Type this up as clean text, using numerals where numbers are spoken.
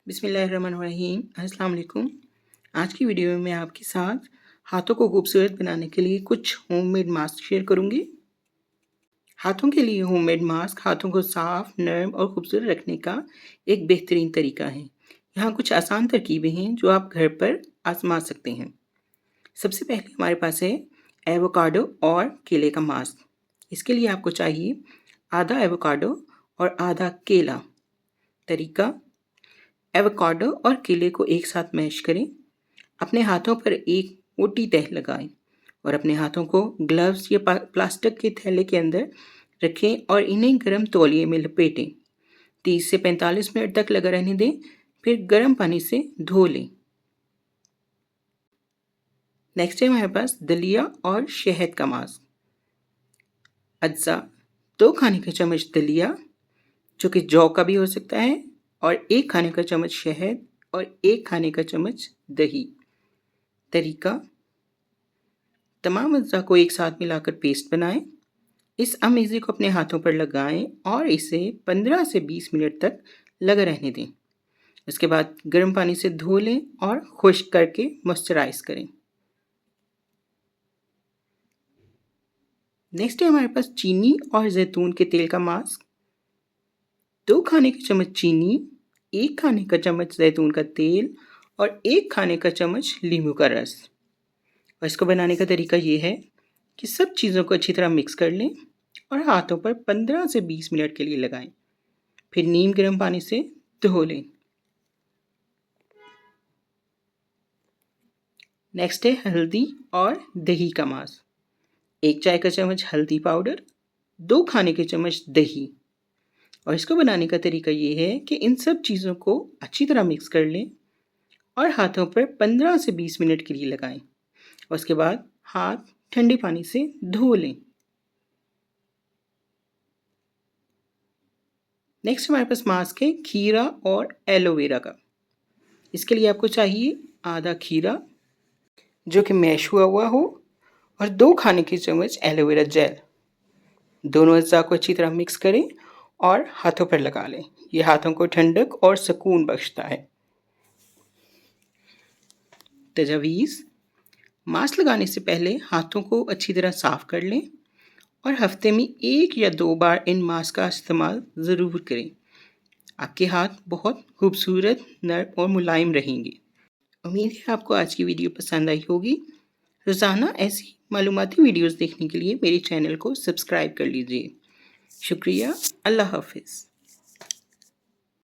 बिस्मिल्लाहिर्रहमानिर्रहीम। अस्सलाम वालेकुम। आज की वीडियो में मैं आपके साथ हाथों को खूबसूरत बनाने के लिए कुछ होममेड मास्क शेयर करूंगी। हाथों के लिए होममेड मास्क हाथों को साफ, नरम और खूबसूरत रखने का एक बेहतरीन तरीका है। यहाँ कुछ आसान तरकीबें हैं जो आप घर पर आजमा सकते हैं। सबसे पहले हमारे पास है एवोकाडो और केले का मास्क। इसके लिए आपको चाहिए आधा एवोकाडो और आधा केला। तरीका: एवोकाडो और केले को एक साथ मैश करें। अपने हाथों पर एक मोटी तह लगाएं और अपने हाथों को ग्लव्स या प्लास्टिक के थैले के अंदर रखें और इन्हें गर्म तौलिए में लपेटें। 30 से 45 मिनट तक लगा रहने दें, फिर गर्म पानी से धो लें। नेक्स्ट है हमारे पास दलिया और शहद का मास्क। अज्जा: 2 खाने का चम्मच दलिया, जो कि जौ का भी हो सकता है, और 1 खाने का चम्मच शहद और 1 खाने का चम्मच दही। तरीका: तमाम अज्जा को एक साथ मिलाकर पेस्ट बनाएं। इस अमेज़े को अपने हाथों पर लगाएं और इसे 15 से 20 मिनट तक लगा रहने दें। इसके बाद गर्म पानी से धो लें और खुश्क करके मॉइस्चराइज करें। नेक्स्ट है हमारे पास चीनी और जैतून के तेल का मास्क। 2 खाने का चम्मच चीनी, 1 खाने का चम्मच जैतून का तेल और 1 खाने का चम्मच नींबू का रस। और इसको बनाने का तरीका ये है कि सब चीज़ों को अच्छी तरह मिक्स कर लें और हाथों पर 15 से 20 मिनट के लिए लगाएं। फिर नीम गर्म पानी से धो लें। नेक्स्ट है हल्दी और दही का मास्क। 1 चाय का चम्मच हल्दी पाउडर, 2 खाने के चम्मच दही। और इसको बनाने का तरीका ये है कि इन सब चीज़ों को अच्छी तरह मिक्स कर लें और हाथों पर 15 से 20 मिनट के लिए लगाएं। और उसके बाद हाथ ठंडे पानी से धो लें। नेक्स्ट हमारे पास मास्क है खीरा और एलोवेरा का। इसके लिए आपको चाहिए आधा खीरा, जो कि मैश हुआ हुआ हो, और 2 खाने के चम्मच एलोवेरा जेल। दोनों अज्जा को अच्छी तरह मिक्स करें और हाथों पर लगा लें। ये हाथों को ठंडक और सुकून बख्शता है। तजावीज़: मास्क लगाने से पहले हाथों को अच्छी तरह साफ कर लें और हफ्ते में 1 या 2 बार इन मास्क का इस्तेमाल ज़रूर करें। आपके हाथ बहुत खूबसूरत, नर्म और मुलायम रहेंगे। उम्मीद है आपको आज की वीडियो पसंद आई होगी। रोज़ाना ऐसी मालूमाती वीडियोस देखने के लिए मेरे चैनल को सब्सक्राइब कर लीजिए। शुक्रिया। अल्लाह हाफ़िज़।